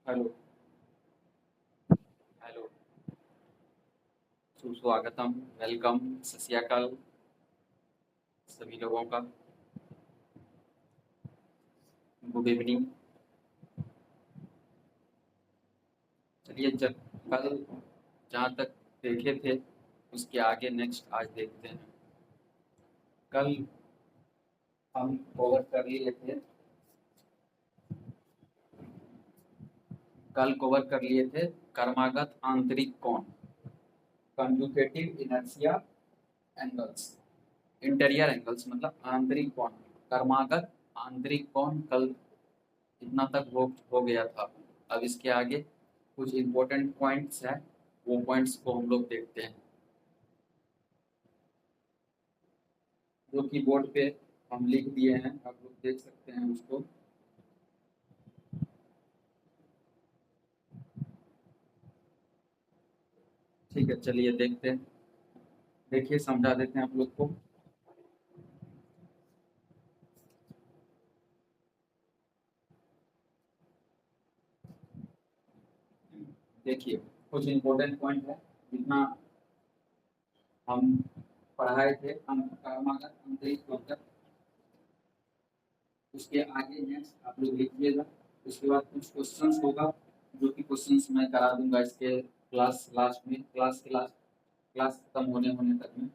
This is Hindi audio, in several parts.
हेलो। हेलो। सुस्वागतम। वेलकम। सत श्री अकाल सभी लोगों का। Good evening. चलिए, जब कल जहाँ तक देखे थे उसके आगे नेक्स्ट आज देखते हैं। कल हम कवर कर लिए थे कल कवर कर लिए थे कर्मागत आंतरिक कोण, conjugative inertia angles, interior angles मतलब आंतरिक कोण। कर्मागत आंतरिक कोण कल इतना तक हो गया था। अब इसके आगे कुछ इम्पोर्टेंट पॉइंट्स हैं, वो पॉइंट्स को हम लोग देखते हैं जो कि बोर्ड पे हम लिख दिए हैं, आप लोग देख सकते हैं उसको। ठीक है, चलिए देखते हैं। देखिए, समझा देते हैं आप लोग को। देखिए, कुछ इम्पोर्टेंट पॉइंट है जितना हम पढ़ाए थे हम कर्मागत आंतरिक कोण तक, उसके आगे नेक्स्ट आप लोग लिखिएगा। उसके बाद कुछ क्वेश्चंस होगा जो कि क्वेश्चंस मैं करा दूंगा इसके क्लास लास्ट में, क्लास खत्म होने होने तक में।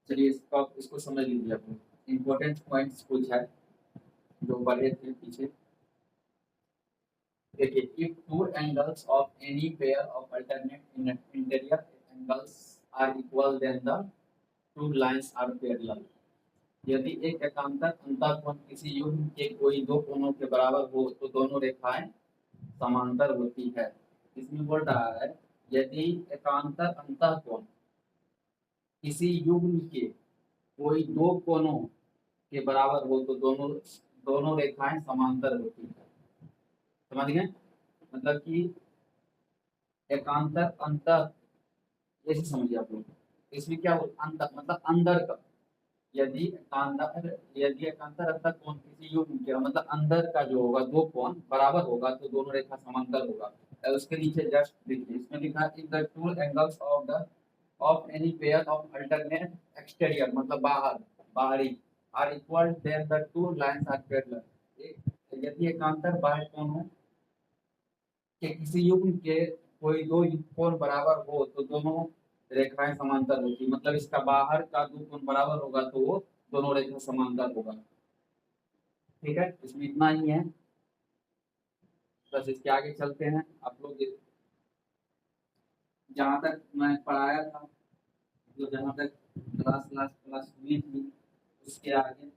चलिए, इसको समझ लीजिए आप लोग। इम्पोर्टेंट पॉइंट्स कुछ है जो बढ़े थे पीछे। देखिए, if two angles of any pair of alternate interior angles are equal, then the two lines are parallel। यदि एक एकांतर अंतःकोण किसी युग्म के कोई दो कोणों के बराबर हो तो दोनों रेखाएं समांतर होती है। इसमें बोल रहा है, यदि एकांतर अंतःकोण किसी युग्म के कोई दो कोणों के बराबर हो तो दोनों दोनों रेखाएं समांतर होती है। समझ गए? मतलब कि एकांतर अंत, ऐसे समझिए आप लोग। इसमें क्या हो, अंत मतलब अंदर का। यदि एकांतर अंतर कोण किसी युग्म के मतलब अंदर का जो होगा दो कोण बराबर होगा तो दोनों रेखा समांतर होगा। और उसके नीचे जस्ट देखिए, इसमें लिखा है the two angles of any pair of alternate exterior मतलब बाहरी are equal, then the two lines are parallel. यदि एकांतर बाह्य कोण हो कि किसी युग्म के कोई दो कोण बराबर हो तो दोनों रेखाएं समांतर होती, मतलब इसका बाहर का दो कोण बराबर होगा तो वो दोनों रेखा समांतर होगा। ठीक है, इसमें इतना ही है। बस इसके आगे चलते हैं आप लोग। जहाँ तक मैं पढ़ाया था, जो जहाँ तक क्लास हुई थी उसके आगे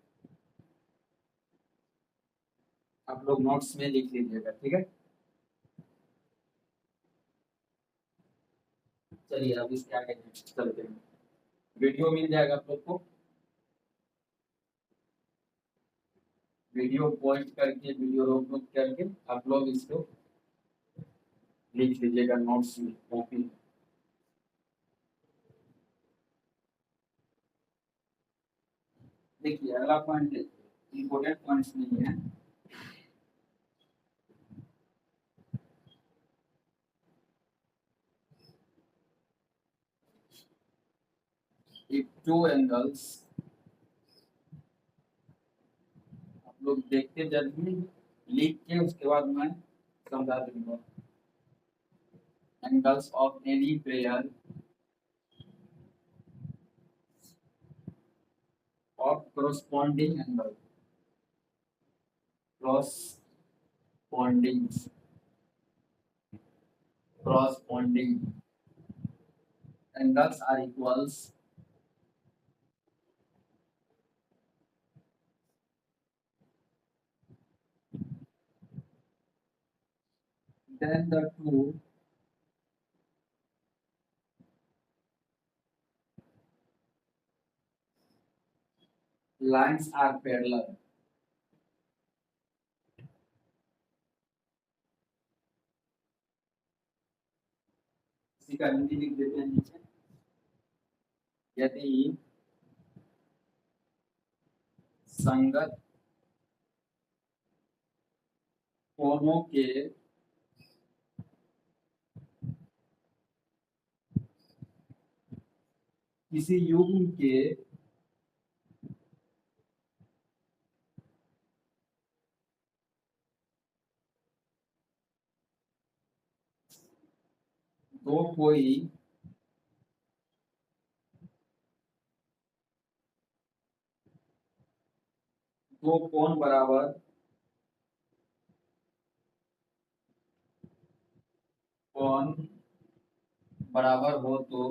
आप लोग नोट्स में लिख लीजिएगा। ठीक है, चलिए अब इसके आगे नेक्स्ट चलते हैं। वीडियो मिल जाएगा आप लोग को। वीडियो पॉइंट करके, वीडियो रोक रोक करके आप लोग इसको लिख लीजिएगा नोट्स में, कॉपी में। देखिए, अगला पॉइंट देखिए, इंपॉर्टेंट पॉइंट्स नहीं है। if two angles, आप लोग देखते जल्दी लिख के उसके बाद मैं समझा दूंगा। Angles of any pair of corresponding angle, corresponding corresponding angles are equals, then the two lines are parallel। इसी का हिंदी लिख देते हैं नीचे। यदि संगत कोनों के किसी युग्म के दो कोई दो कोण बराबर हो तो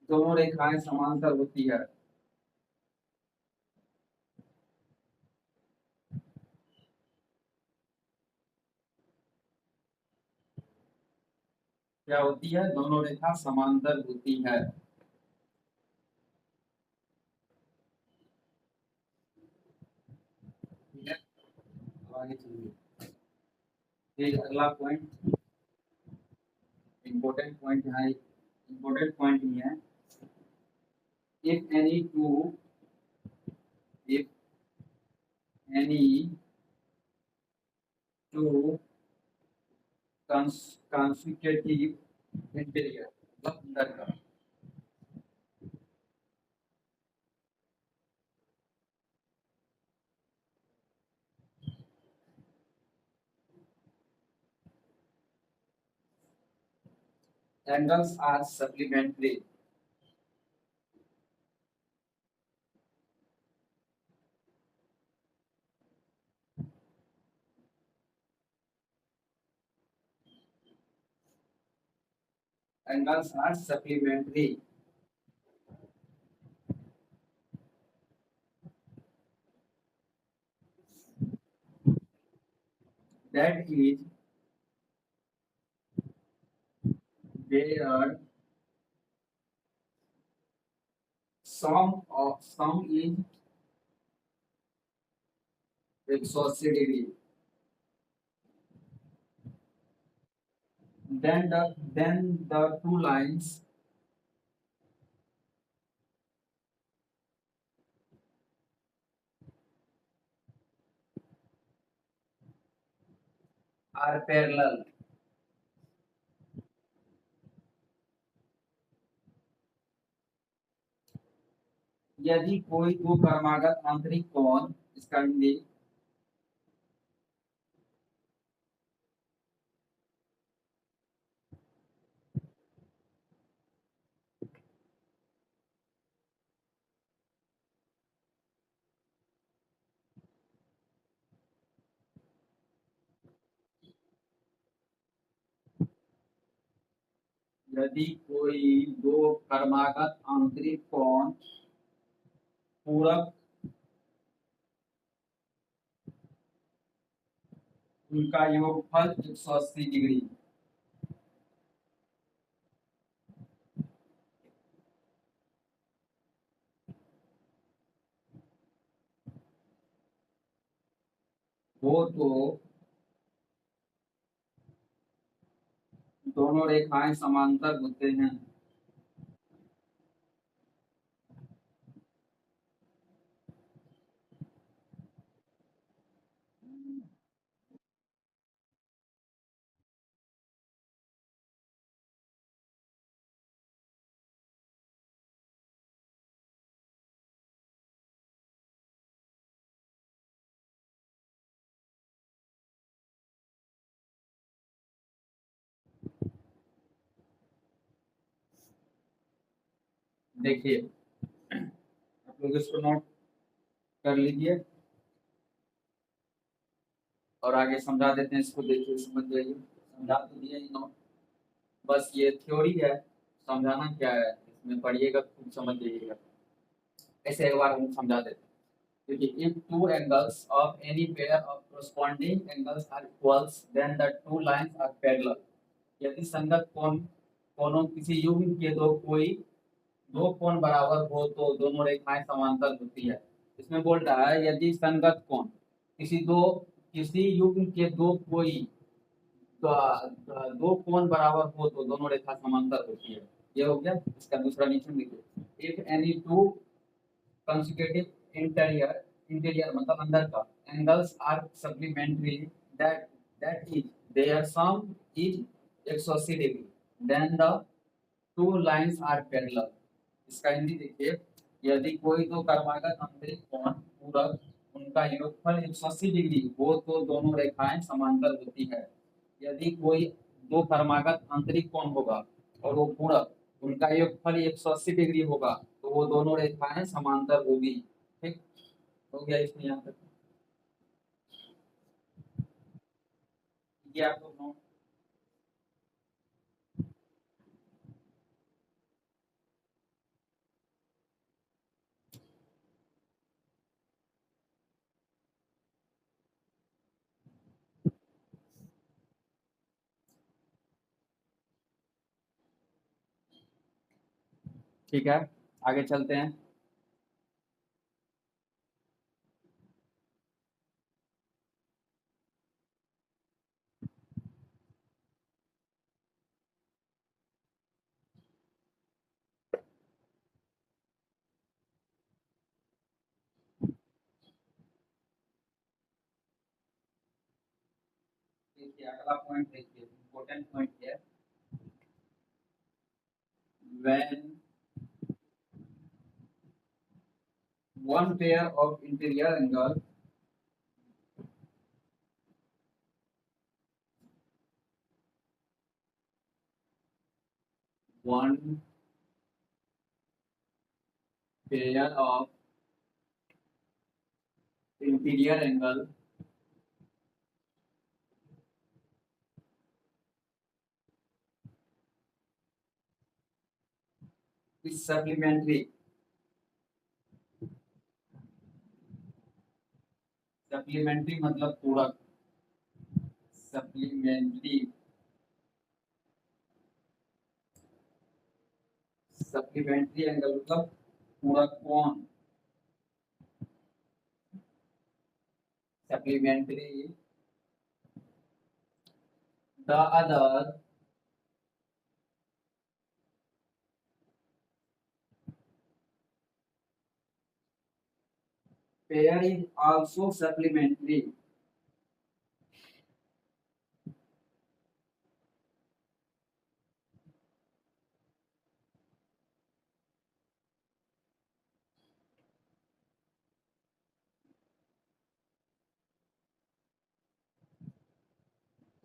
दोनों रेखाएं समांतर होती है। क्या होती है? दोनों रेखा समांतर होती है। ठीक है, अब आगे चलिए। फिर अगला पॉइंट, इम्पोर्टेंट पॉइंट यहाँ, इम्पोर्टेंट पॉइंट ही है। If any to if any to consecutive interior, मतलब अंदर का, angles are supplementary, angles are supplementary, that is where sum is 180 degree, then the two lines are parallel, यदि कोई दो क्रमागत आंतरिक कोण, इसका हिंदी, यदि कोई दो क्रमागत आंतरिक कोण पूरक, उनका योगफल 180 डिग्री हो तो दोनों रेखाएं समांतर होते हैं। देखिए, आप लोग इसको नोट कर लीजिए और आगे समझा देते हैं इसको। देखिए, समझ जाइए, समझा तो दिया ही नोट, बस ये थ्योरी है, समझाना क्या है इसमें, पढ़िएगा खुद समझ जाइएगा। ऐसे एक बार हम समझा देते हैं। देखिए, if two angles of any pair of corresponding angles are equals then the two lines are parallel, यदि संगत कोणों किसी युग्म के दो कोण बराबर हो तो दोनों रेखाएं समांतर होती है। इसमें बोल रहा है यदि संगत कोण किसी युग्म के दो कोण बराबर हो तो दोनों रेखा समांतर होती है। ये हो गया। इसका दूसरा नियम देखिए, if any two consecutive interior मतलब अंदर का angles are supplementary that that is their sum is 180 degree then the two lines are parallel. इसका हिंदी देखिए, यदि कोई दो कर्मागत आंतरिक कोण पूरक उनका योगफल 180 डिग्री हो तो दोनों रेखाएं समांतर होती है। यदि कोई दो कर्मागत आंतरिक कोण होगा और वो पूरक उनका योगफल 180 डिग्री होगा तो वो दोनों रेखाएं समांतर होगी। ठीक हो गया इसमें यहाँ तक। ये आप लोग नोट। ठीक है, आगे चलते हैं। देखिए अगला पॉइंट देखिए, इंपॉर्टेंट पॉइंट है। When one pair of interior angle one pair of interior angle is supplementary supplementary मतलब पूरक, सप्लीमेंट्री सप्लीमेंट्री एंगल मतलब पूरक कोण, supplementary the other pair is also supplementary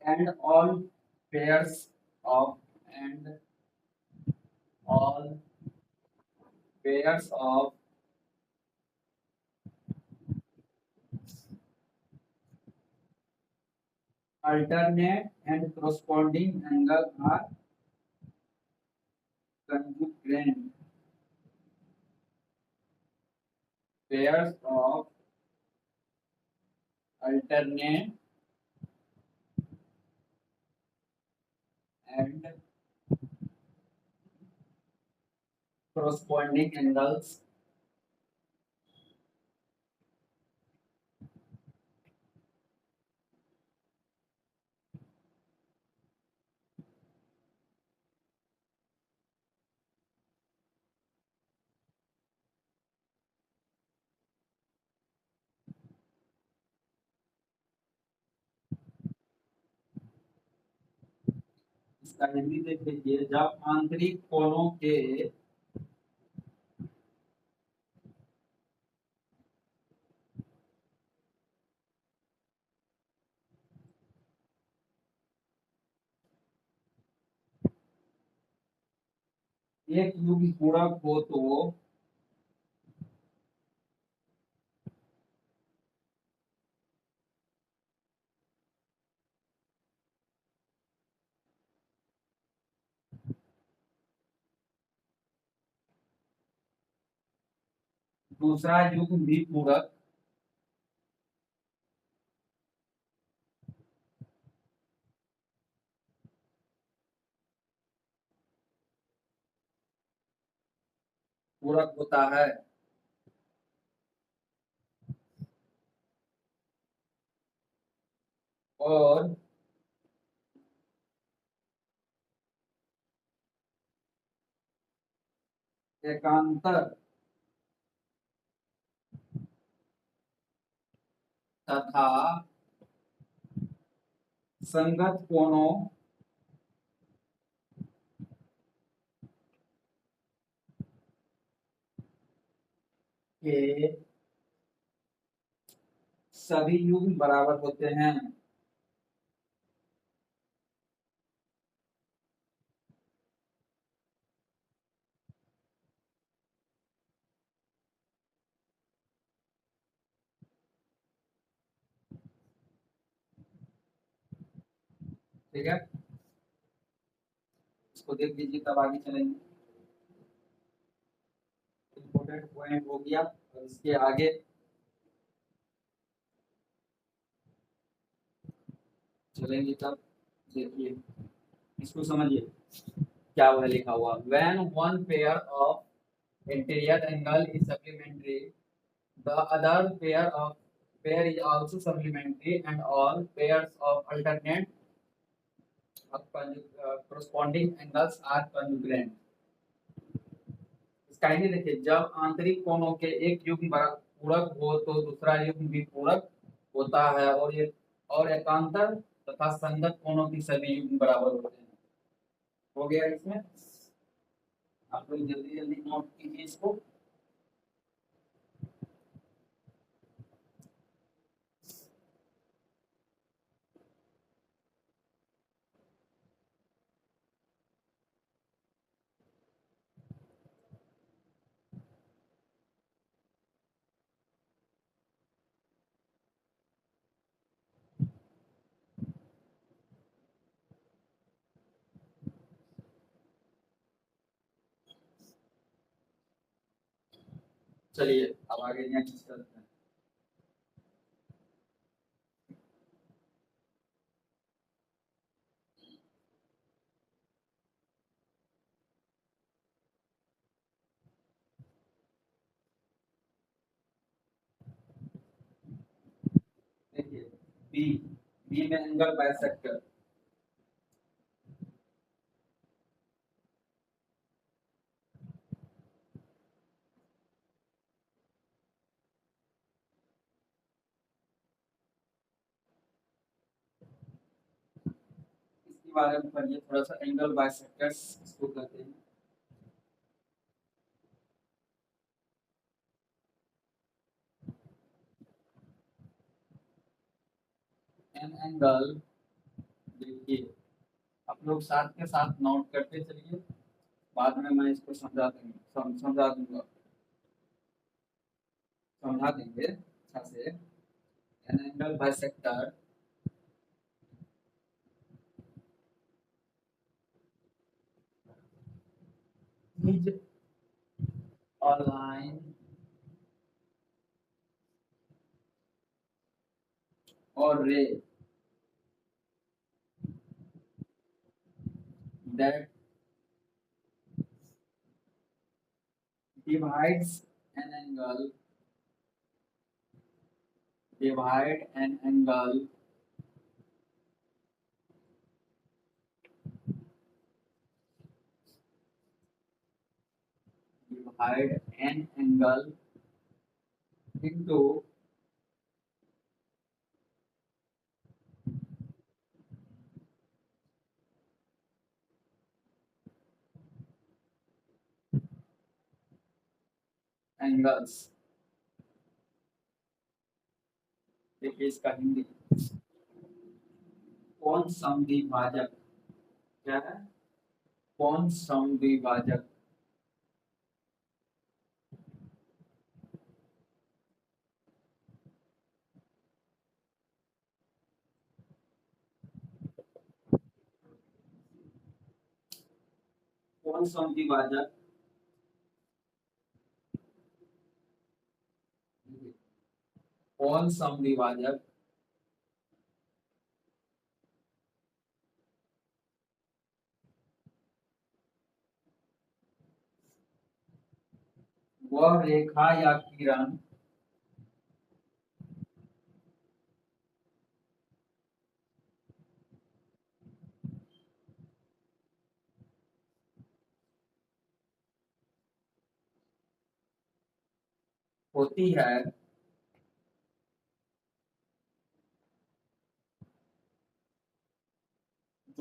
and pairs of and all pairs of alternate and corresponding angle are congruent. Pairs of alternate and corresponding angles इसका हिंदी देख लीजिए, जब आंतरिक कोणों के एक युग्म पूरक हो तो दूसरा युग्म भी पूरक पूरक होता है। और एकांतर तथा संगत कोणों के सभी युग्म बराबर होते हैं। ठीक है, इसको देख लीजिए, तब आगे चलेंगे। इम्पोर्टेंट पॉइंट हो गया, और इसके आगे चलेंगे तब। देखिए, इसको समझिए क्या वह लिखा हुआ। When one pair of interior angle is supplementary, the other pair is also supplementary and all pairs of alternate corresponding angles are congruent। इसका ही देखिए, जब आंतरिक कोणों के एक युग्म पूरक हो तो दूसरा युग्म भी पूरक होता है, और ये और एकांतर तथा संगत कोणों की सभी युग्म बराबर होते हैं। हो गया इसमें, आप लोग जल्दी जल्दी नोट कीजिए इसको। चलिए अब आगे नेक्स्ट करते हैं। देखिए, बी बी में एंगल बाइसेक्टर। इसके बारे में पढ़िए थोड़ा सा, एंगल बाइसेक्टर्स इसको कहते हैं। एन एंगल, देखिए आप लोग साथ के साथ नोट करते चलिए, बाद में मैं इसको समझा दूंगा, समझा देंगे अच्छा से। An angle bisector is a line और रे that divides an angle divide an angle divide an angle into angles। देखिए इसका हिंदी, कौन समद्विभाजक, क्या है, कौन समद्विभाजक। कौन समद्विभाजक, कौन समद्विभाजक वह रेखा या किरण होती है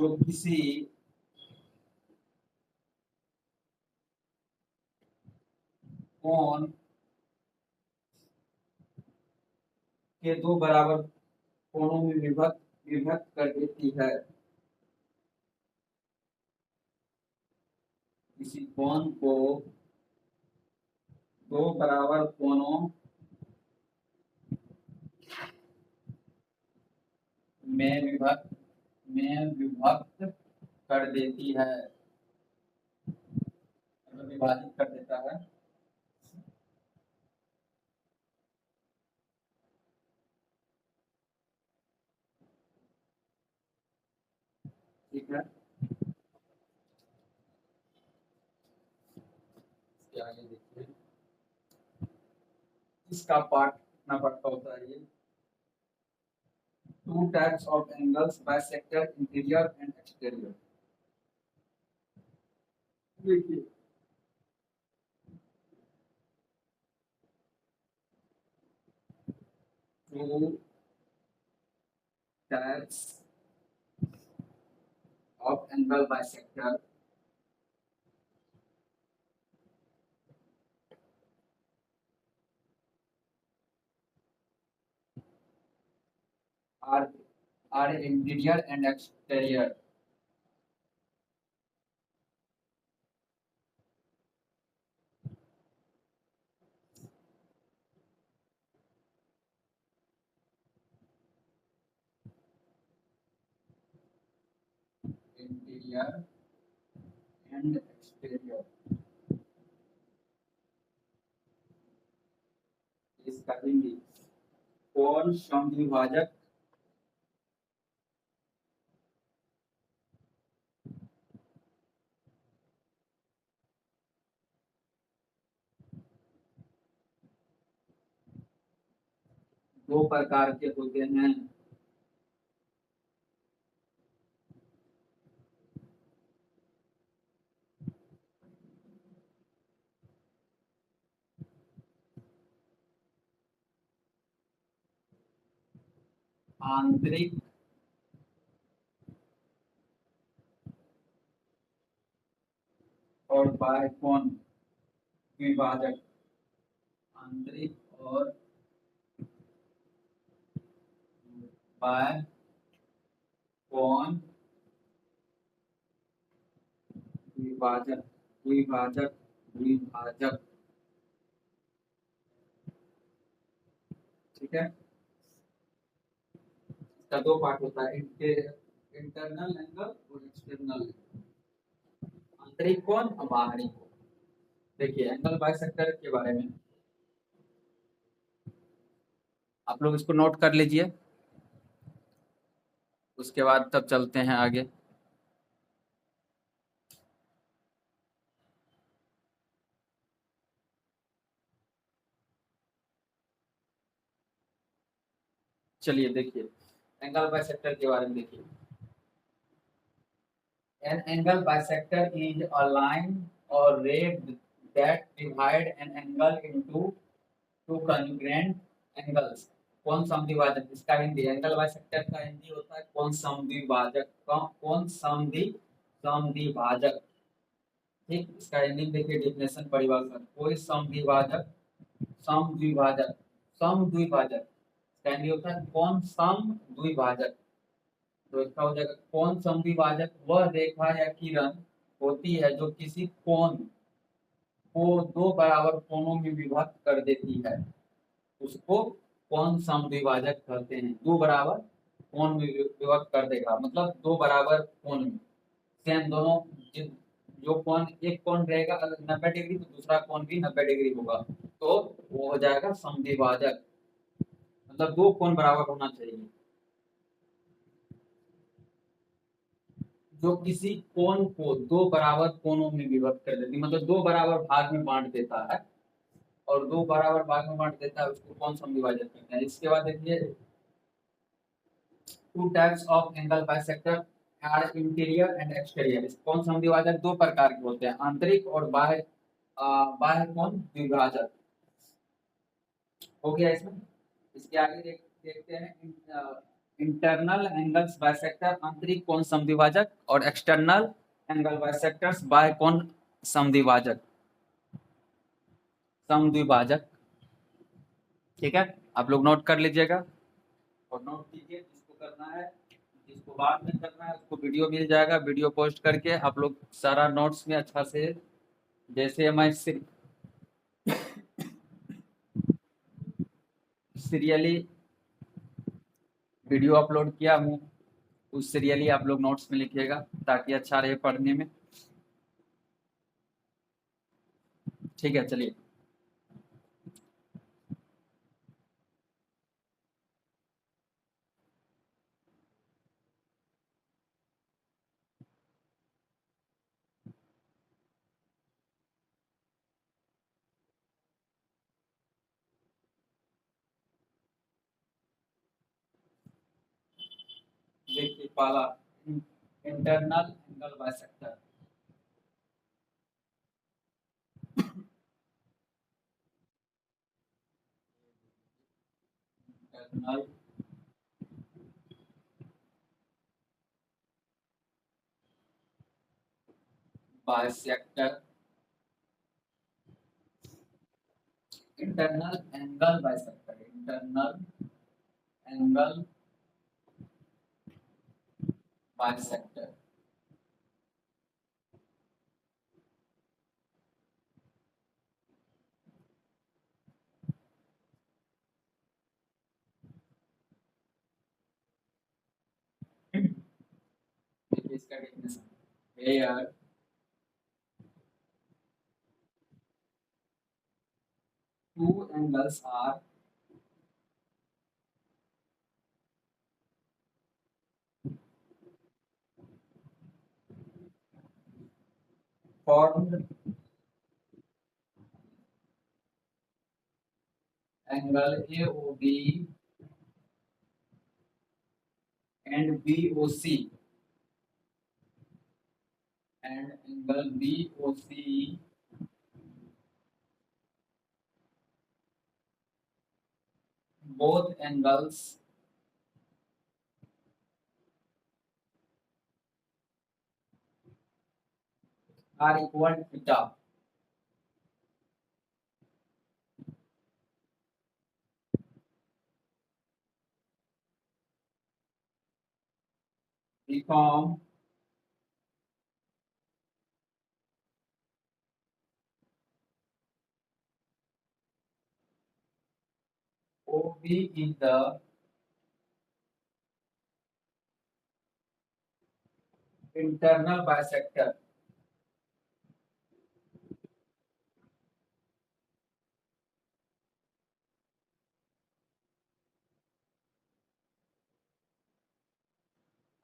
जो किसी कोण के दो बराबर कोणों में विभक्त विभक्त कर देती है। किसी कोण को दो बराबर कोणों में विभक्त कर देती है, मतलब विभाजित कर देता है। ठीक है, आगे देखिए, इसका पार्ट कितना पड़ता होता है ये। Two types of angles bisector interior and exterior. देखिए two types of angle bisector are interior and exterior. Interior and exterior. इसका हिंदी कोण समद्विभाजक दो प्रकार के होते हैं। आंतरिक और बाह्य कोण द्विभाजक। आंतरिक और बाह्य कोण द्विभाजक द्विभाजक द्विभाजक। ठीक है, इसका दो पार्ट होता है, इंटरनल एंगल और एक्सटर्नल एंगल। आंतरिक कोण और बाहरी कोण। देखिए एंगल बाइसेक्टर के बारे में आप लोग इसको नोट कर लीजिए, उसके बाद तब चलते हैं आगे। चलिए देखिए एंगल बाइसेक्टर के बारे में देखिए। An angle bisector is a line or ray that divide an angle into two congruent angles. कौन समद्विभाजक, इसका हिंदी एंगल बाइसेक्टर का हिंदी होता है कौन समद्विभाजक। कौन समद्विभाजक। ठीक, इसका हिंदी देखिए डेफिनेशन परिभाषा। कोई समद्विभाजक समद्विभाजक समद्विभाजक इसका हिंदी होता है कौन समद्विभाजक। तो इसका हो जाएगा कौन समद्विभाजक वह रेखा या किरण होती है जो किसी कोण को दो बराबर कोणों में विभक्त कर देती है, उसको कौन समद्विभाजक कहते हैं। दो बराबर कोण में विभक्त कर देगा, मतलब दो बराबर कोण में सेम दोनों, जो कोण एक कोण रहेगा 90 डिग्री तो दूसरा कोण भी 90 डिग्री होगा, तो वो हो जाएगा समद्विभाजक। मतलब दो कोण बराबर होना चाहिए। जो किसी कोण को दो बराबर कोणों में विभक्त कर देती, मतलब दो बराबर भाग में बांट देता है, और दो बराबर भाग में बांट देता है उसको कौन समद्विभाजक कहते हैं। इसके बाद देखिए two types of angle bisector are interior and exterior. कौन समद्विभाजक दो प्रकार के होते हैं, आंतरिक और बाह्य बाह्य कोण द्विभाजक। हो गया इसमें। इसके आगे देखते हैं इंटरनल एंगल्स बाइसेक्टर आंतरिक कोण समद्विभाजक और एक्सटर्नल एंगल बाइसेक्टर्स बाह्य कोण समद्विभाजक समद्विभाजक। ठीक है, आप लोग नोट कर लीजिएगा और नोट कीजिए जिसको करना है, जिसको बाद में करना है उसको वीडियो मिल जाएगा, वीडियो पोस्ट करके आप लोग सारा नोट्स में अच्छा से, जैसे मैं सीरियली वीडियो अपलोड किया हूँ उस सीरियली आप लोग नोट्स में लिखिएगा ताकि अच्छा रहे पढ़ने में। ठीक है, चलिए। देखिए पहला internal angle bisector. Internal bisector, internal angle bisector, internal angle bisector. देखिए इसका definition, here two angles are formed, angle AOB and BOC, and angle BOC both angles are equal to theta, become OB is the internal bisector,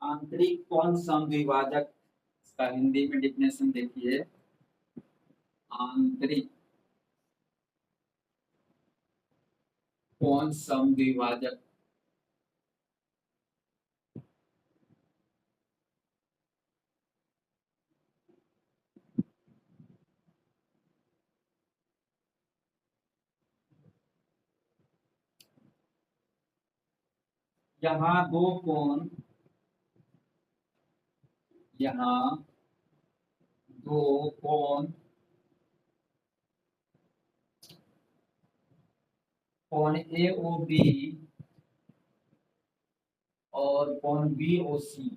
आंतरिक कोण समद्विभाजक। इसका हिंदी में डेफिनेशन देखिए, आंतरिक कोण समद्विभाजक। यहाँ दो कोण, यहाँ दो कोण, कोण AOB और कोण BOC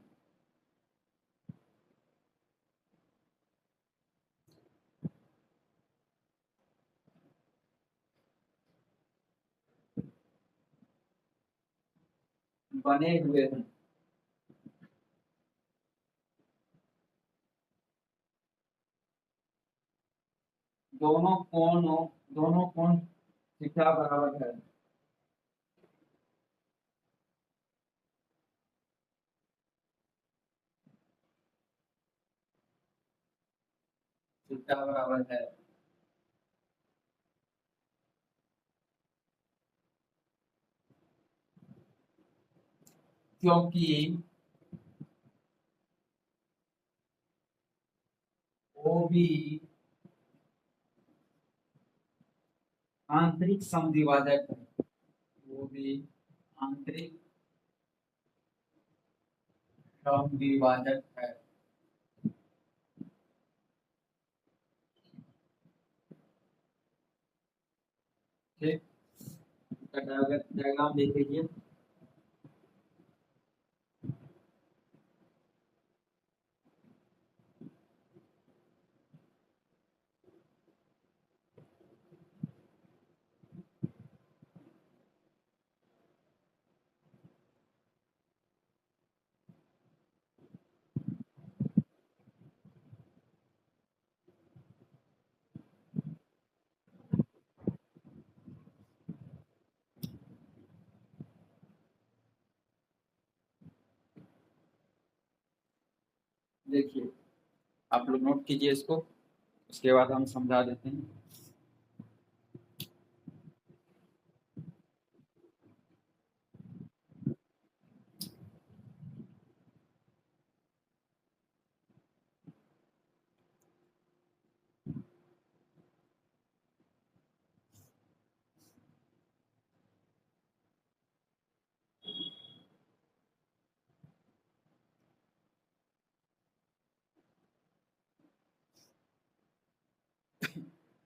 बने हुए हैं। दोनों कोण थीटा बराबर है, थीटा बराबर है, क्योंकि OB आंतरिक समद्विभाजक है, OB आंतरिक समद्विभाजक है। ठीक, डायग्राम देख लीजिए। देखिए, आप लोग नोट कीजिए इसको, उसके बाद हम समझा देते हैं।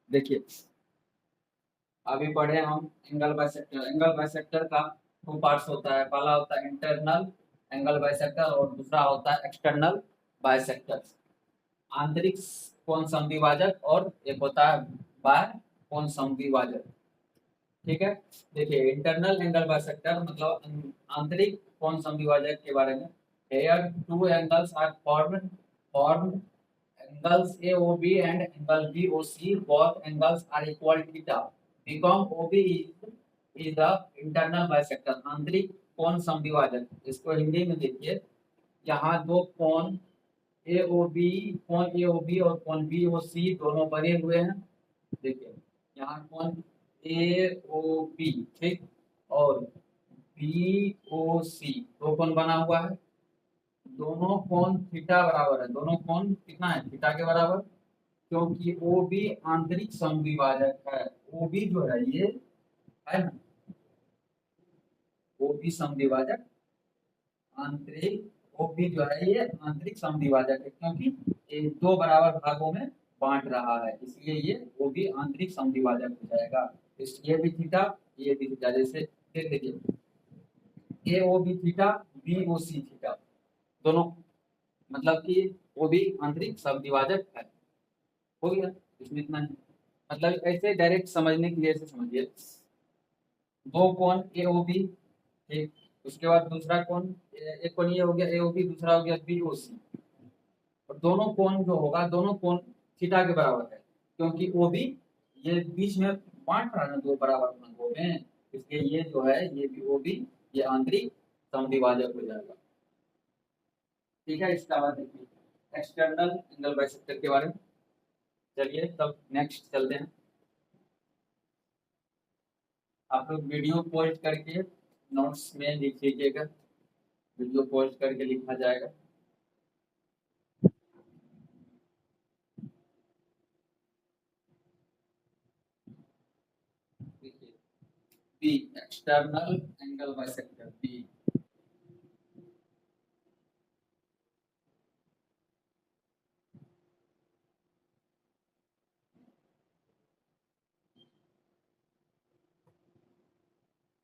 देखिए, अभी पढ़े हम एंगल बाइसेक्टर। एंगल बाइसेक्टर का टू पार्ट्स होता है, पहला होता है इंटरनल एंगल बाइसेक्टर और दूसरा होता है एक्सटर्नल बाइसेक्टर। आंतरिक कोण समद्विभाजक और एक होता है बाह्य कोण समद्विभाजक। ठीक है, देखिए इंटरनल एंगल बाइसेक्टर मतलब आंतरिक कोण समद्विभाजक के बारे में। Here two angles are formed angles AOB and angle BOC, both angles are equal theta. Become OB is the internal bisector, आंतरिक कोण समद्विभाजक। इसको हिंदी में देखिए, यहाँ दो कोण AOB, कोण AOB और कोण BOC दोनों बने हुए हैं। देखिए, यहाँ कोण AOB, ठीक, और BOC दो कोण बना हुआ है। दोनों कोण थीटा बराबर है, दोनों कोण कितना है, थीटा के बराबर। क्योंकि ओ भी आंतरिक समद्विभाजक है। ओ भी जो है ये है ना, ओ भी समद्विभाजक आंतरिक, ओ भी जो है ये आंतरिक समद्विभाजक है, क्योंकि ये दो बराबर भागों में बांट रहा है, इसलिए ये ओ भी आंतरिक समद्विभाजक हो जाएगा। ये भी थीटा, ये भी थीटा। जैसे देख लीजिए, ए ओ भी theta, B O C theta, दोनों मतलब कि वो भी आंतरिक समद्विभाजक है। हो गया, इसमें इतना है। मतलब ऐसे डायरेक्ट समझने के लिए ऐसे समझिए, दो कोण ए ओ बी, ठीक, उसके बाद दूसरा कोण, एक कोण ये हो गया ए ओ बी, दूसरा हो गया बी ओ सी। और दोनों कोण जो होगा, दोनों कोण थीटा के बराबर है, क्योंकि ओ बी ये बीच में बांट रहा है ना दो बराबर भागों में, इसलिए ये जो है ये भी ओ बी ये आंतरिक समद्विभाजक हो जाएगा। ठीक है, इसका बाद देखिए एक्सटर्नल एंगल बाइसेक्टर के बारे में। चलिए तब नेक्स्ट चलते हैं। आप लोग वीडियो पोस्ट करके नोट्स में लिख लीजिएगा, वीडियो पोस्ट करके लिखा जाएगा। देखिए, B external angle bisector B,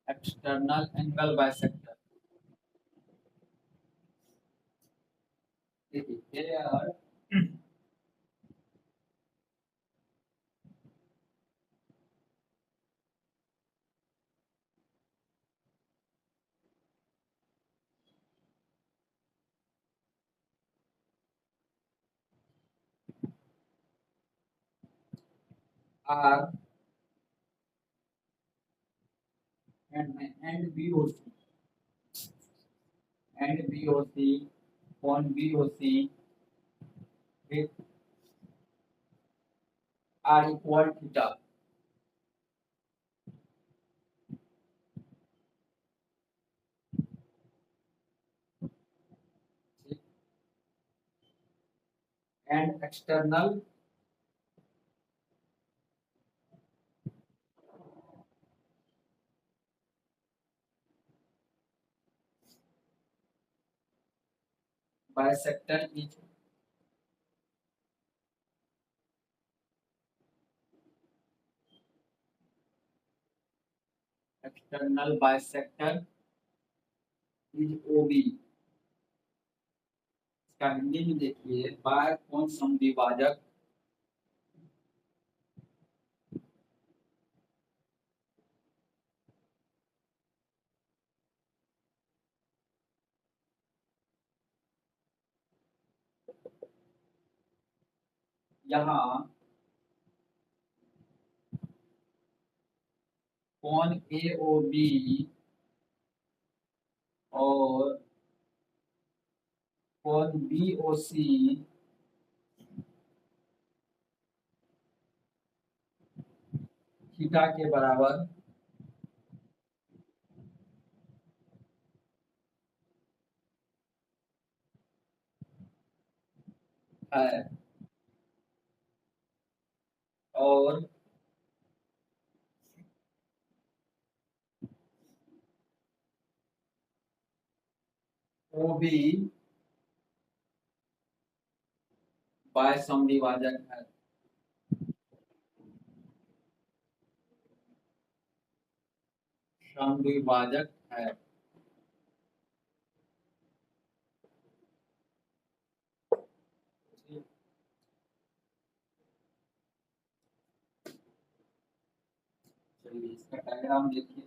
external angle bisector. देखिए here R and BOC and BOC, कोण BOC are equal theta, and external bisector is external bisector is OB. इसका हिंदी में देखिए, बाय कोण समद्विभाजक यहाँ कोण ए ओ बी और कोण बी ओ सी थीटा के बराबर है, और ओ बी बाय समद्विभाजक है। समद्विभाजक है। चलिए इसका डायग्राम देखिए।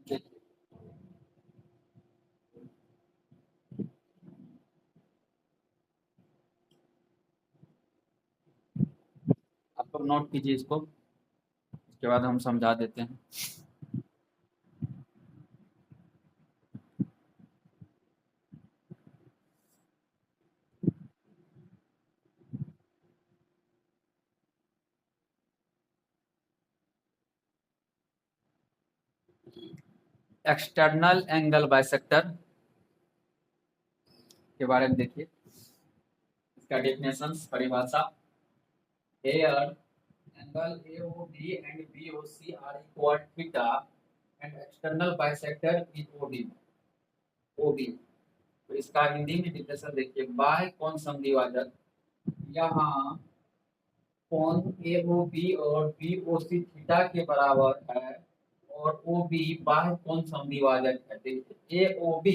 देखिए, आप लोग नोट कीजिए इसको, उसके बाद हम समझा देते हैं। एक्सटर्नल एंगल बाइसेक्टर के बारे में देखिए, इसका डेफिनेशन, परिभाषा। Here, angle AOB and BOC are equal theta and external bisector is OD. OB। तो इसका हिंदी में डिफिनेशन देखिए, बाय कोण समद्विभाजक, यहाँ कोण AOB और BOC थीटा के बराबर है और OB बाह्य कोण समद्विभाजक है। देखिए AOB,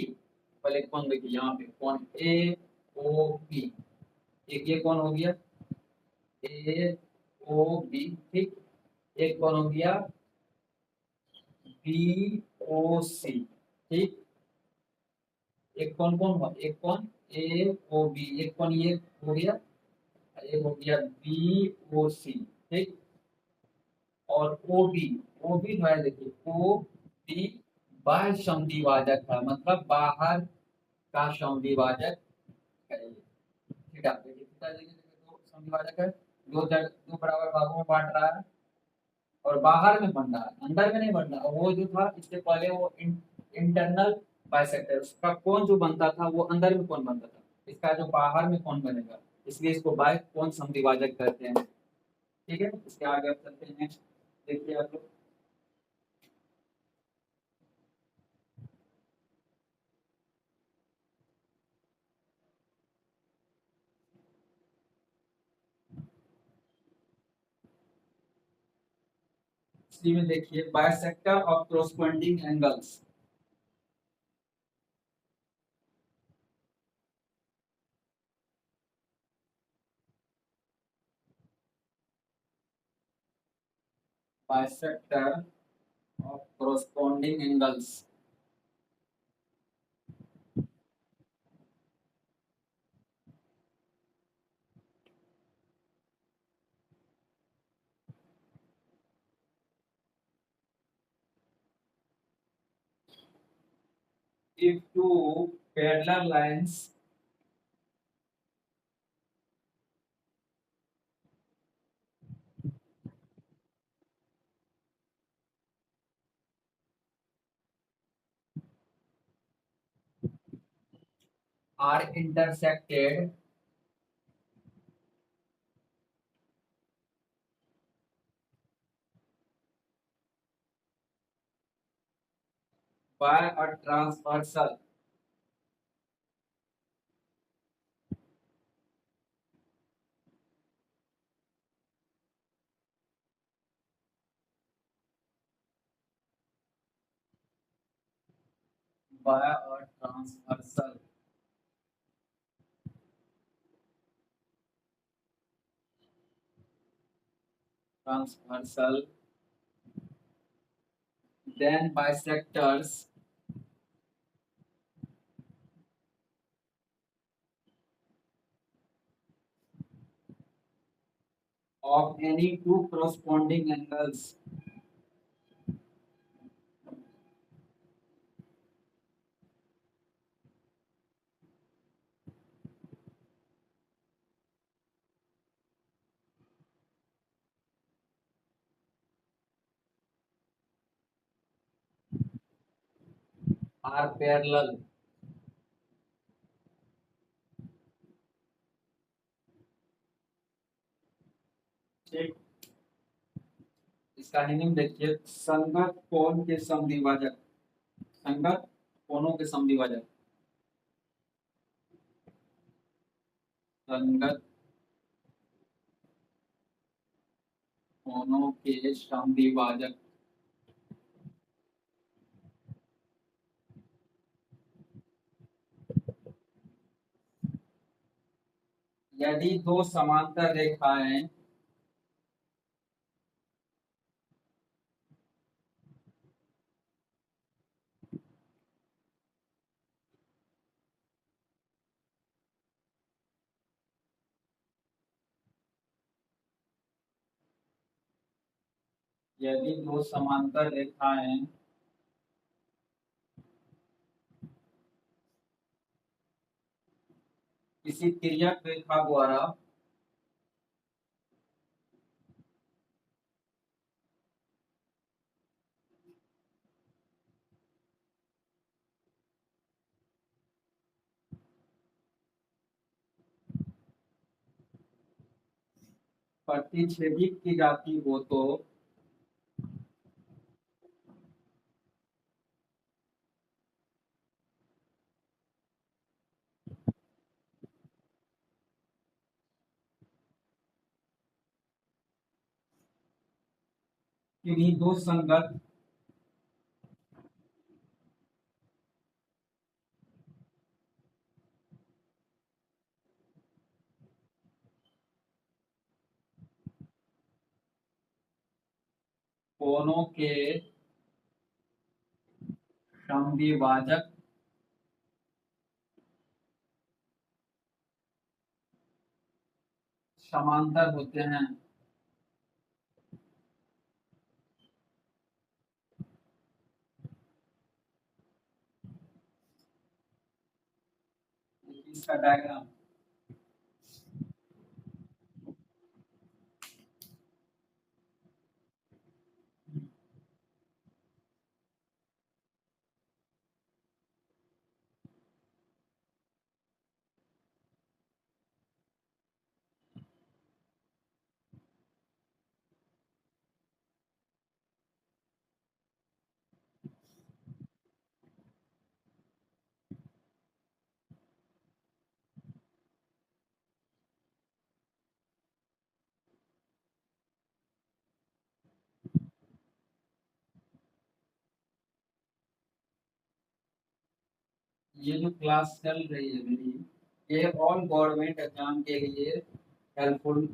पहले कोण देखिए, यहाँ पे कोण AOB, एक ये कोण हो गया AOB, ठीक। एक कौन हो गया BOC, ठीक। एक कौन कौन हुआ, एक कौन AOB, एक कौन ये हो गया, एक हो गया BOC, ठीक। और OB, OB जो है देखिए, OB बाह्य समद्विभाजक है, मतलब बाहर का समद्विभाजक है। ठीक है, देखिए थीटा देखिए, दो समद्विभाजक है, दो बराबर भागों में बांट रहा है और बाहर में बन रहा है, अंदर में नहीं बन रहा। वो जो था इससे पहले, वो इंटरनल बाइसेक्टर, उसका कोण जो बनता था वो अंदर में कोण बनता था, इसका जो बाहर में कोण बनेगा, इसलिए इसको बाह्य कोण समद्विभाजक कहते हैं। ठीक है, इसके आगे अब चलते हैं नेक्स्ट, देखिए आप लोग। इसी में देखिए, bisector of corresponding angles. Bisector of corresponding angles if two parallel lines are intersected by a transversal by a transversal then bisectors of any two corresponding angles are parallel. ठीक, इसका मीनिंग देखिए, संगत कोण के समद्विभाजक, संगत कोणों के समद्विभाजक, संगत कोणों के समद्विभाजक यदि दो समांतर रेखाएं यदि दो समांतर रेखाएं किसी तिर्यक रेखा द्वारा प्रतिच्छेदित की जाती हो तो किन्हीं दो संगत कोणों के समद्विभाजक समांतर होते हैं। इसका डायग्राम ये जो क्लास चल रही है मेरी, ये ऑल गवर्नमेंट एग्जाम के लिए हेल्पफुल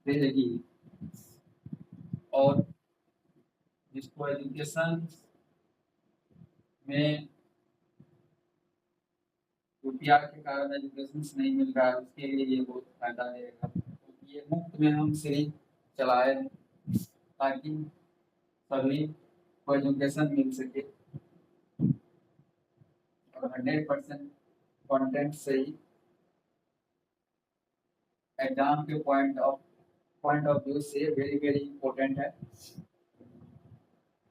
रहेगी। और जिसको एजुकेशन में यूपीआर के कारण एजुकेशन नहीं मिल रहा है, उसके लिए ये बहुत फायदा रहेगा। तो ये मुफ्त में हम सीरीज चलाए ताकि सभी को एजुकेशन मिल सके और 100% कंटेंट से ही एग्जाम के पॉइंट ऑफ व्यू से वेरी वेरी इंपॉर्टेंट है।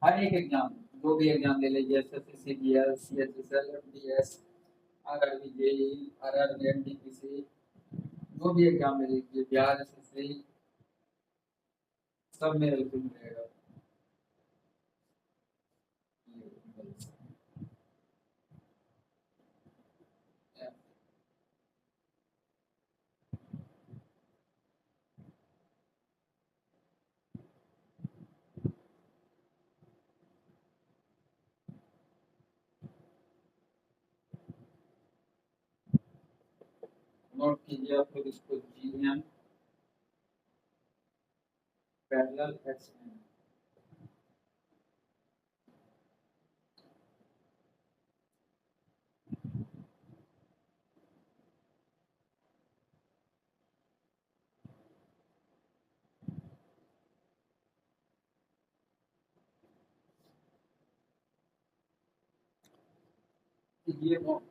हर एक एग्जाम, जो भी एग्जाम ले लीजिए, SSC, CGL, CHSL, FDS, RRB, JEE, RRB, NTPC, जो भी एग्जाम ले लीजिए, बिहार एसएससी, सब में हेल्पफुल रहेगा। नोट कीजिए आप लोग इसको, जीएम पैरेलल एक्सएन। ये नोट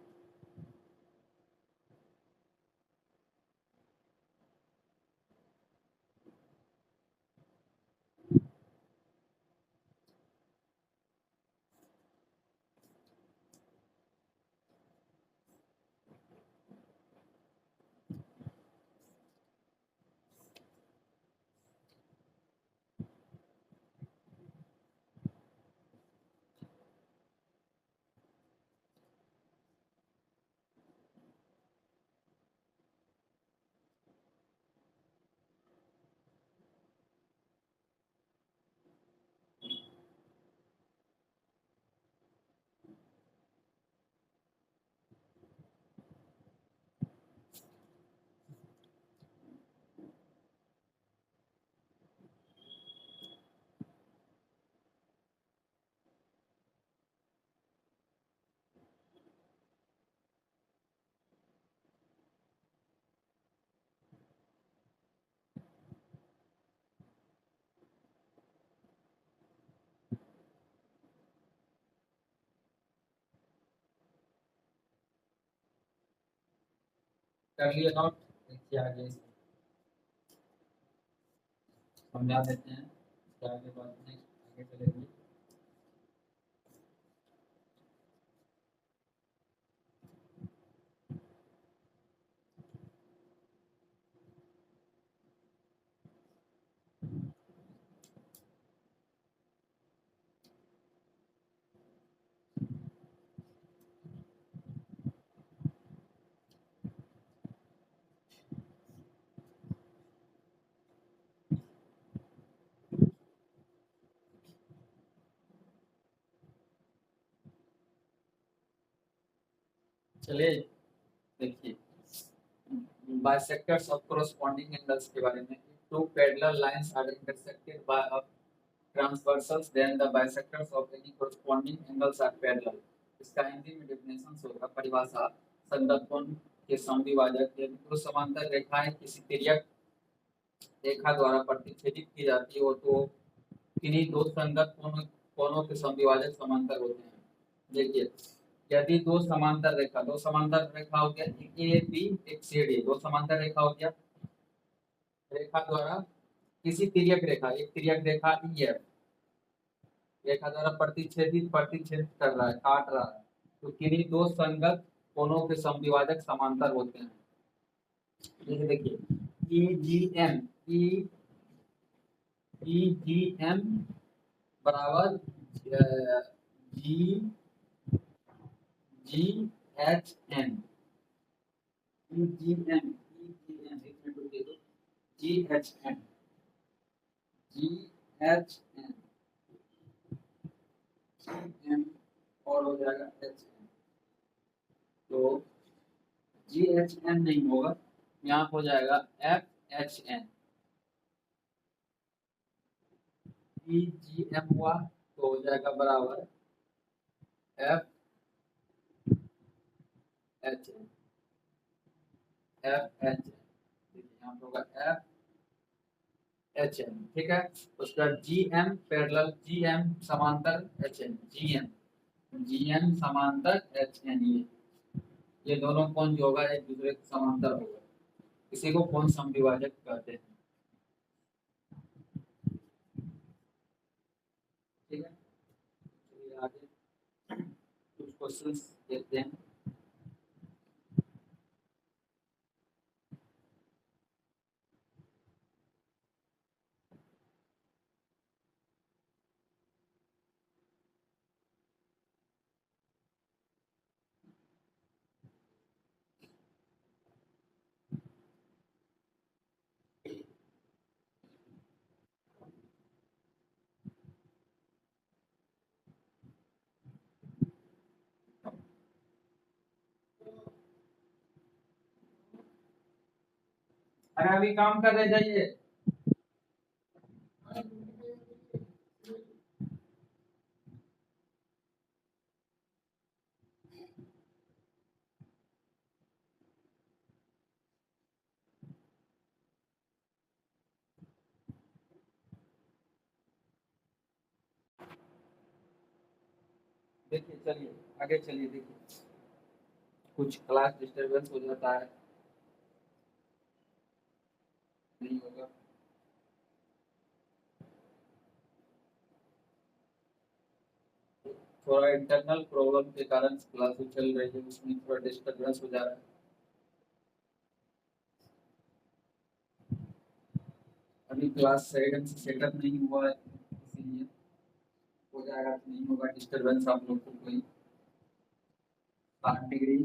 कर लिए नोट, देखिए आगे समझा देते हैं, क्या आगे बात नहीं आगे चलेगी। चलिए देखिए, बाइसेक्टर्स ऑफ कोरोस्पोंडिंग एंगल्स के बारे में। Two parallel lines are intersected by a transversals, then the bisectors of any corresponding angles are parallel. इसका हिंदी में डेफिनेशन होगा, परिभाषा, संगत कोण के समद्विभाजक यदि दो समांतर रेखाएं किसी तिर्यक रेखा द्वारा प्रतिच्छेदित की जाती हो तो किन्हीं दो संगत कोणों के समद्विभाजक समांतर होते हैं। देखिए, यदि दो समांतर रेखा हो गया, एक ए बी एक सी डी, दो समांतर रेखा हो गया, रेखा द्वारा किसी तिर्यक रेखा, एक तिर्यक रेखा ई एफ रेखा द्वारा प्रतिच्छेद कर रहा है, काट रहा है, तो किन्हीं दो संगत कोणों के समद्विभाजक समांतर होते हैं। जैसे देखिए, ई जी एम, ई जी एम बराबर G G H N, E G M, एक मिनट रुकिए, तो G H N, G H N, M और हो जाएगा एच एन, तो जी एच एन नहीं होगा, यहाँ हो जाएगा F H N. E G M हुआ, तो हो जाएगा बराबर एफ एच एफ एच, देखिए यहाँ पे होगा एफ एच एम, ठीक है। उसका G M parallel, G M समांतर एच एन, जी एम समांतर एच एन, ये दोनों कोण जो होगा एक दूसरे के समांतर होगा, इसी को कोण समविभाजक कहते हैं, ठीक है। चलिए आगे कुछ क्वेश्चंस देखते हैं। अरे अभी काम कर रहे जाइए। देखिए चलिए आगे चलिए, देखिए कुछ क्लास डिस्टरबेंस हो जाता है, नहीं होगा। थोड़ा इंटरनल प्रॉब्लम के कारण क्लास चल रही है, उसमें थोड़ा डिस्टरबेंस हो जा रहा है। अभी क्लास सही ढंग से सेटअप नहीं हुआ है, इसीलिए हो जाएगा, नहीं होगा डिस्टरबेंस आप लोग को कोई। 60 डिग्री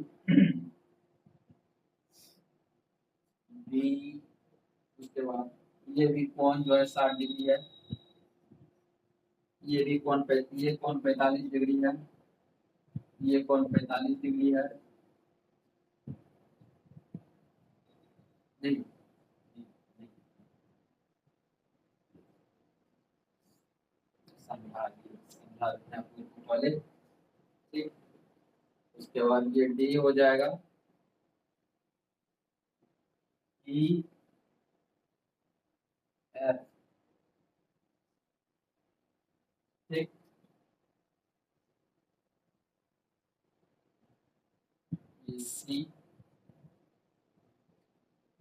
बी, उसके बाद ये भी कोण जो है 60 डिग्री है, ये भी कोण पे, ये कोण 45 डिग्री है, ये कोण 45 डिग्री है, नहीं समझा समझा रहे हैं आपको वाले, ठीक। उसके बाद ये डी हो जाएगा ई एफ, ठीक। ये सी,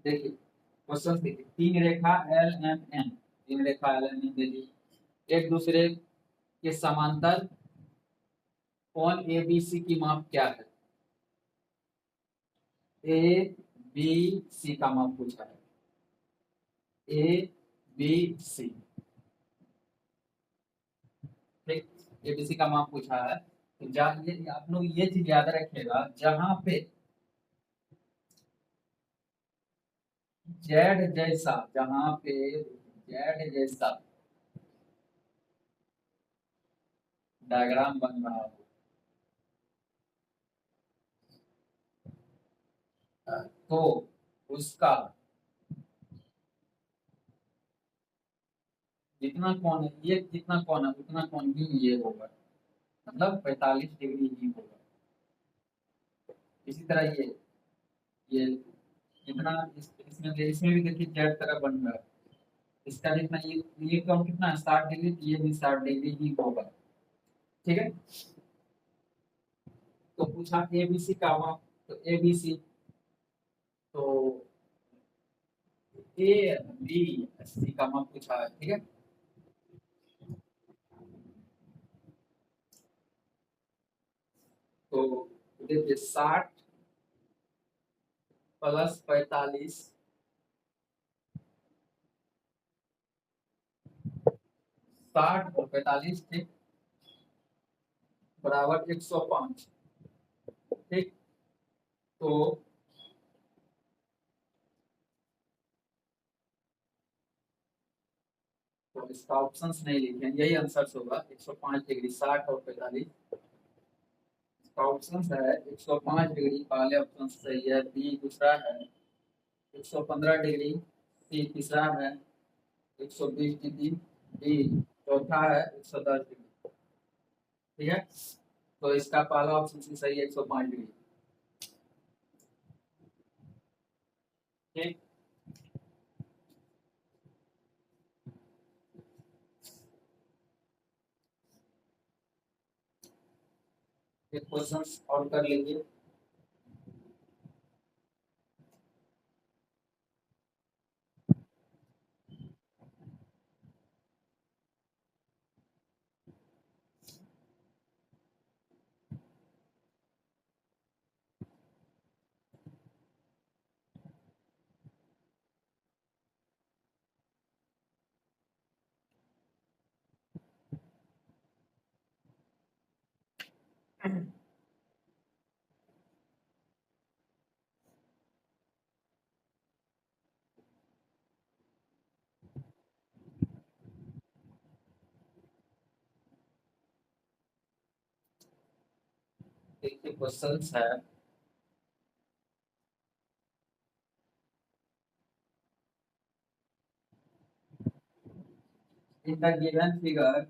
देखिए क्वेश्चन देखिए, तीन रेखा एल एम एन, तीन रेखा एल एम एन दे दी, एक दूसरे के समांतर कोण ए बी सी की माप क्या है, ए बी सी का माप पूछा है, ए बी सी, ठीक। ए बी सी का माप पूछा है, तो ये आप लोग ये चीज याद रखिएगा, जहां पे जेड जैसा, जहां पे जेड जैसा डायग्राम बन रहा हो, तो उसका जितना कोण है, ये जितना कोण है उतना कोण भी ये होगा, मतलब 45 डिग्री ही होगा। इसी तरह ये जितना इसमें भी देखिए जेड तरह बन रहा है, इसका जितना ये कोण कितना है 60 डिग्री, तो ये भी 60 डिग्री ही होगा, ठीक है। तो पूछा ए बी सी का माप, तो ए बी सी, तो ए बी सी का माप पूछा है, ठीक है। तो देखिए 60 प्लस 45, 60 और 45, ठीक, बराबर 105, ठीक। तो इसका ऑप्शंस नहीं लिखे, यही आंसर होगा 105 डिग्री, 60 और 45, इसका ऑप्शन है 105 डिग्री, पहले ऑप्शन सही है, बी दूसरा है 115 डिग्री, सी तीसरा है 120 डिग्री, डी चौथा है 110 डिग्री। ठीक है, तो इसका पहला ऑप्शन सही है 105 डिग्री। ठीक, एक क्वेश्चन और कर लीजिए। देखिए क्वेश्चन है, in the given figure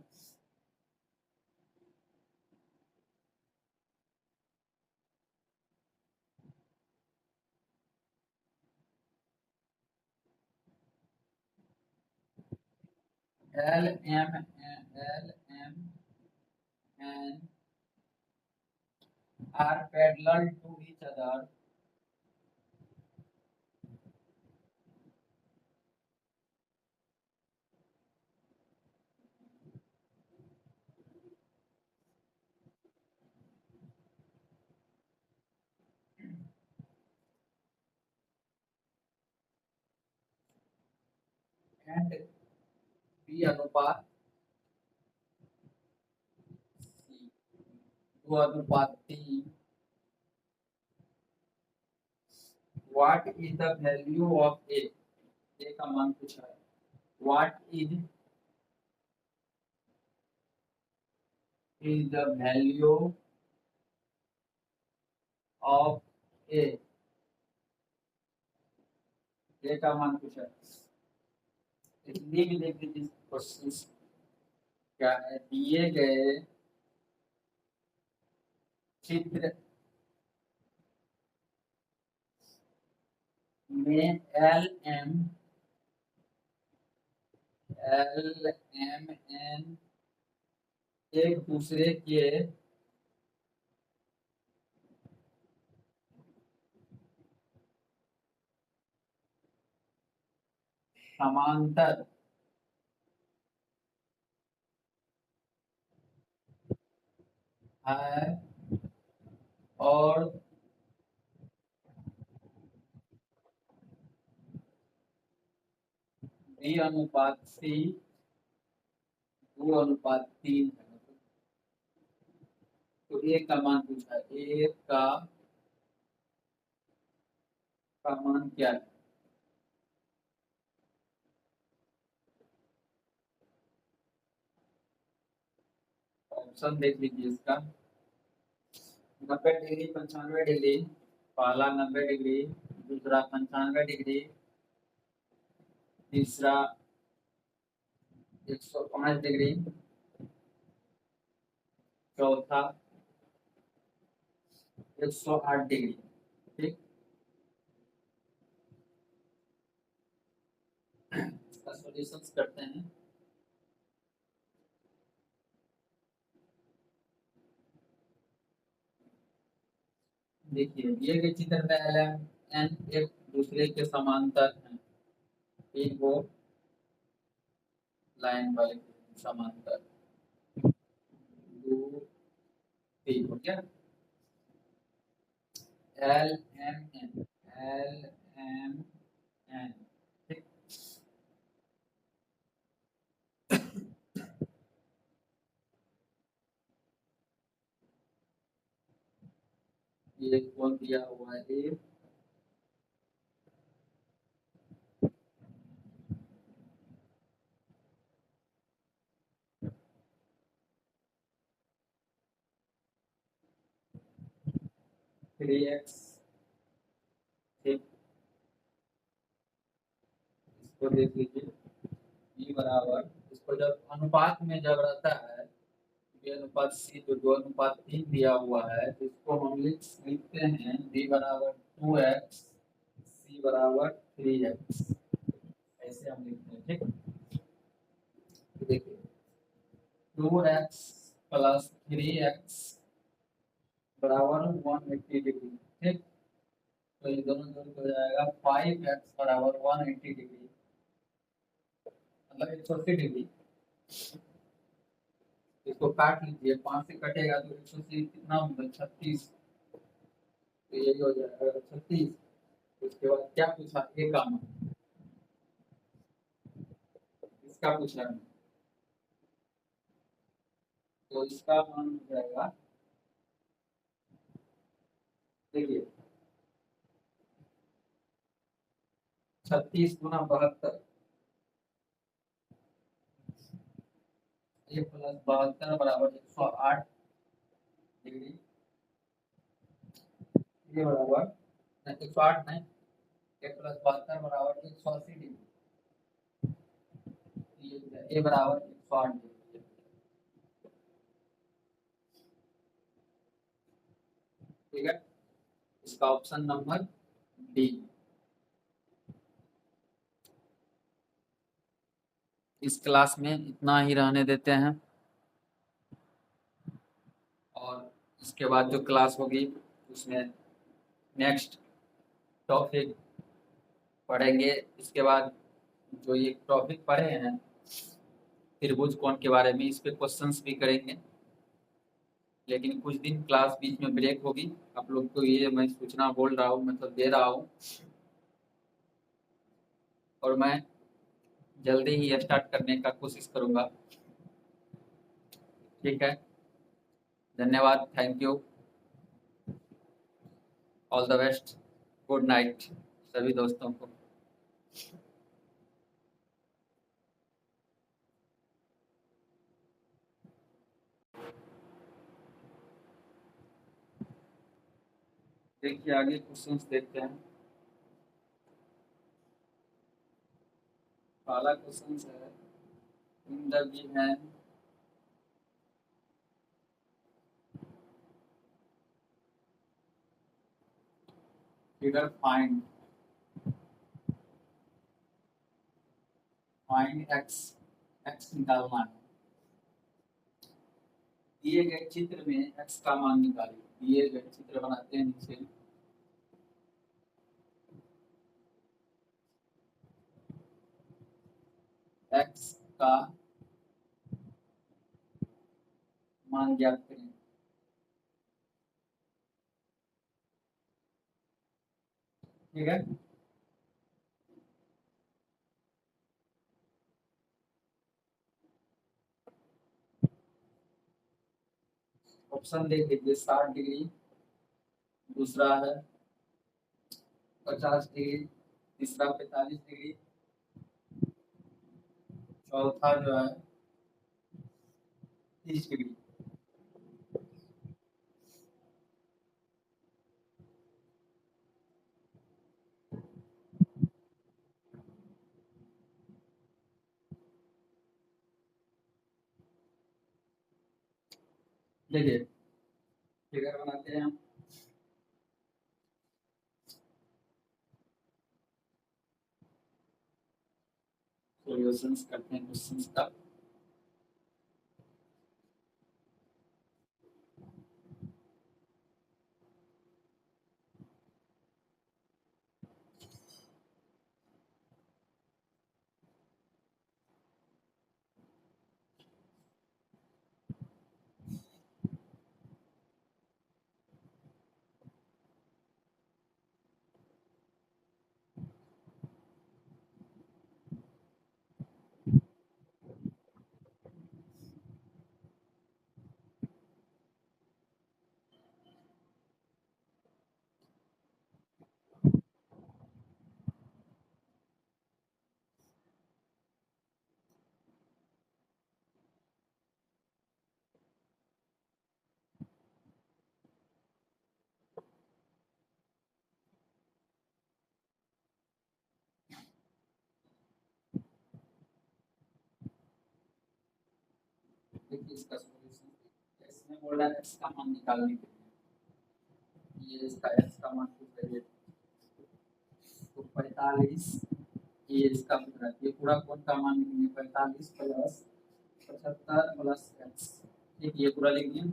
L M and are parallel to each other, and B अनुपात C, 2:3, what is the value of A का मान पूछा है, what is the value of A, A का मान पूछा है। हिंदी में देख लीजिए क्वेश्चन क्या है, दिए गए चित्र में एल एम एन एक दूसरे के समांतर है और B अनुपात C 2:3 है। तो A का मान पूछा है, A का मान क्या है? ऑप्शन देख लीजिए इसका, 90 डिग्री, 95 डिग्री, पहला 90 डिग्री, दूसरा 95 डिग्री, तीसरा 105 डिग्री, चौथा 108 डिग्री। ठीक, इसका सॉल्यूशंस करते हैं। देखिए दिए गए चित्र में एल एन एक दूसरे के समांतर हैं, एक वो लाइन वाले समांतर, दो तीन हो गया, L M N, L M N. ठीक, ये कौन दिया हुआ है, 3x। ठीक, इसको देख लीजिए, ई बराबर, इसको जब अनुपात में जब रहता है बी अनुपात सी जो 2:3 दिया हुआ है, तो इसको हम लिखते हैं बी बराबर 2x, सी बराबर 3x, ऐसे हम लिखते हैं। ठीक, तो देखिए 2x प्लस 3x बराबर 180 डिग्री। ठीक, तो ये दोनों जोड़ हो जाएगा 5x बराबर 180 डिग्री, मतलब 180 डिग्री। इसको काट लीजिए, 5 से कटेगा तो 180 कितना होगा, 36, तो यही हो जाएगा 36। उसके बाद क्या पूछा, ए का मान, इसका पूछा है, तो इसका मान हो जाएगा, देखिए 36 × 72, ये प्लस 72 बराबर 108 डिग्री, ये बराबर 108 नहीं, ये प्लस 72 बराबर 180 डिग्री, ये बराबर 108 डिग्री। ठीक है, इसका ऑप्शन नंबर डी। इस क्लास में इतना ही रहने देते हैं, और इसके बाद जो क्लास होगी उसमें नेक्स्ट टॉपिक पढ़ेंगे। इसके बाद जो ये टॉपिक पढ़े हैं त्रिभुज कोण के बारे में, इस पे क्वेश्चंस भी करेंगे, लेकिन कुछ दिन क्लास बीच में ब्रेक होगी। आप लोग को ये मैं सूचना बोल रहा हूँ, मतलब दे रहा हूँ, और मैं जल्दी ही स्टार्ट करने का कोशिश करूंगा। ठीक है, धन्यवाद, thank you, all the best, good night सभी दोस्तों को। देखिए आगे क्वेश्चंस देखते हैं। पहला क्वेश्चन है, in the given figure find x, x निकालना है। दिए गए चित्र में एक्स का मान निकालिए। दिए गए चित्र बनाते हैं नीचे, एक्स का मान ज्ञात करें। ठीक है, ऑप्शन देख लीजिए, 60 डिग्री, दूसरा है 50 डिग्री, तीसरा 45 डिग्री, चौथा जो है 30 डिग्री। देखिए फिगर बनाते हैं हम, सॉल्यूशंस करते हैं क्वेश्चंस का। देखिए इसका सॉल्यूशन, हमें बोल रहा है x का मान निकालने के लिए, ये इसका x का मान पूछ रही है, तो 45 ये इसका पूछ रहा है, ये पूरा कोण का मान लिखेंगे 45 प्लस 75 प्लस x, ठीक, ये पूरा लिख दिया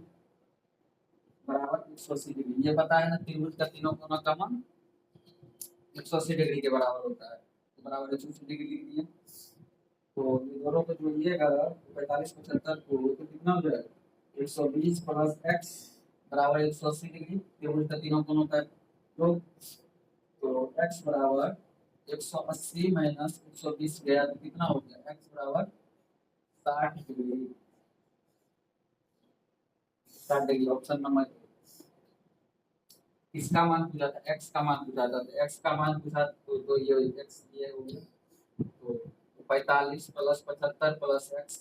बराबर 180 डिग्री। ये पता है ना त्रिभुज का तीनों कोणों का मान 180 डिग्री के बराबर होता है, तो बराबर 180 डिग्री लिख दिया। तो ये दोनों को जोड़िएगा 45 75 को, तो कितना हो जाएगा 120 प्लस x बराबर 180 डिग्री, त्रिभुज का तीनों कोणों का योग, तो x बराबर 180 माइनस 120 गया तो कितना हो गया, x बराबर 60 डिग्री, 60 डिग्री ऑप्शन नंबर। इसका मान पूछा था, x का मान पूछा था, तो x का मान पूछा तो ये x ये हो गया, तो 45 प्लस 75 प्लस x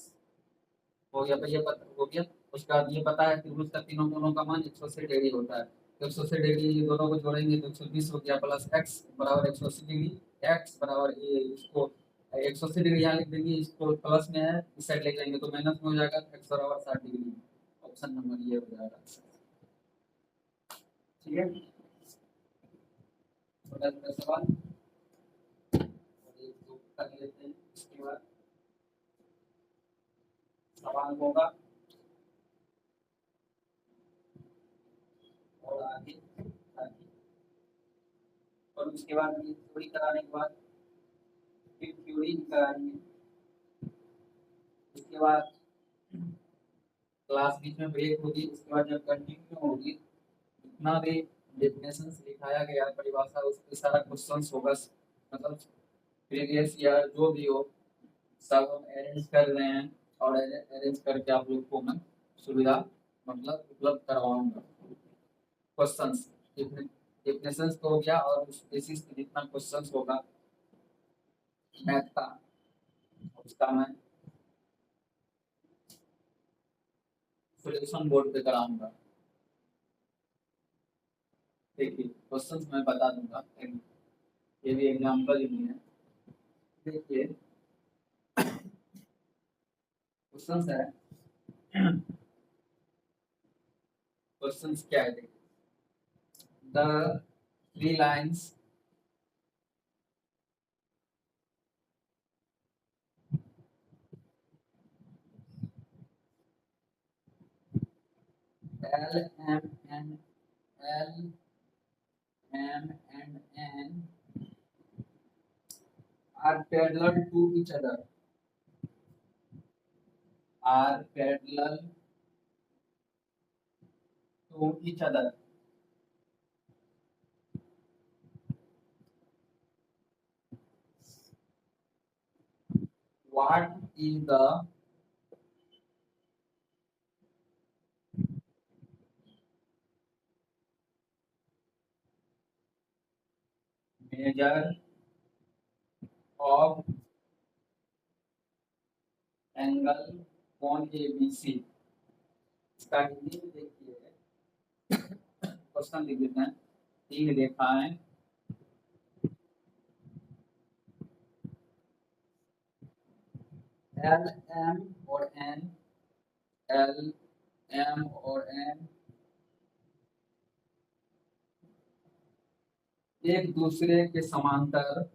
हो गया, ये पता हो गया। उसके बाद ये पता है त्रिभुज का तीनों कोणों का मान 180 डिग्री होता है, तो 180 डिग्री ये दोनों को जोड़ेंगे तो 120 हो गया, प्लस x बराबर 180 डिग्री, x बराबर ये इसको 180 डिग्री यहाँ लिख देंगे, इसको प्लस में है इस साइड ले जाएंगे तो माइनस में हो जाएगा, x बराबर 60 डिग्री, ऑप्शन नंबर ये हो जाएगा, ठीक है। छोटा छोटा सवाल एक दो कर लेते हैं, इसके बाद सवाल होगा और आगे, और उसके बाद ये थ्योरी कराने के बाद फिर थ्योरी कराएंगे, उसके बाद क्लास बीच में ब्रेक होगी, उसके बाद जब कंटिन्यू होगी जितना भी डेफिनेशंस लिखाया गया परिभाषा उसके सारा क्वेश्चंस होगा, मतलब प्रीवियस ईयर जो भी हो सब हम अरेंज कर रहे हैं, और अरेंज करके आप लोग को मैं सुविधा मतलब उपलब्ध करवाऊंगा। क्वेश्चंस डेफिनेशंस तो हो गया, और उस बेसिस पे जितना क्वेश्चंस होगा मैथ का उसका मैं सॉल्यूशन बोर्ड पे कराऊंगा। देखिए क्वेश्चंस मैं बता दूंगा, ये भी एग्जांपल ही है। देखिए क्वेश्चंस है, क्वेश्चंस क्या है, देखिए the 3 lines L M N L M and N are parallel to each other, are parallel to each other. What is the measure of angle on ABC? इसका हिंदी में देखिए क्वेश्चन लिख देते हैं, तीन रेखाएं L M और N, L M और N एक दूसरे के समांतर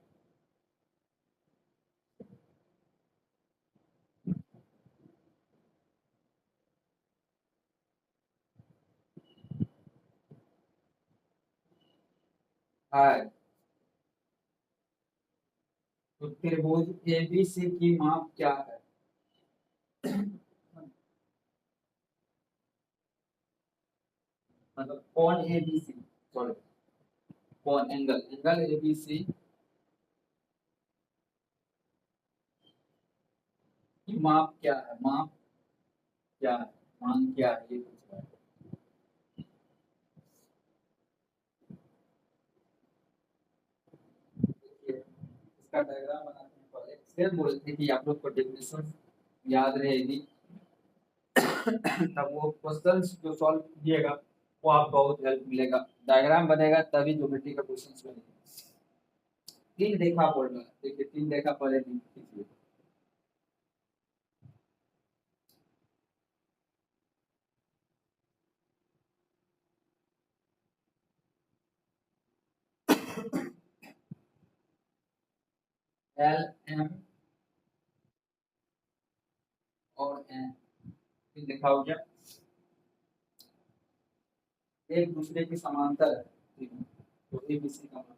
है, तो त्रिभुज एबीसी की माप क्या है? मतलब कौन एबीसी, सॉरी कौन एंगल, एंगल एबीसी की माप क्या है, माप क्या है, मान क्या है, ये पूछ रहा है। देखिए इसका डायग्राम बनाते हैं, पहले फिर बोलते हैं कि आप लोग को डेफिनेशन याद रहेगी तब वो क्वेश्चंस जो सॉल्व कीजिएगा वो आपको बहुत हेल्प मिलेगा, डायग्राम बनेगा तभी ज्योमेट्री का क्वेश्चंस बनेगा। तीन रेखा बोल रहा है, देखिए तीन रेखा पहले कीजिए, एल एम और एन लिखा हो गया, एक दूसरे के समांतर है, ठीक है, तो एबीसी का मतलब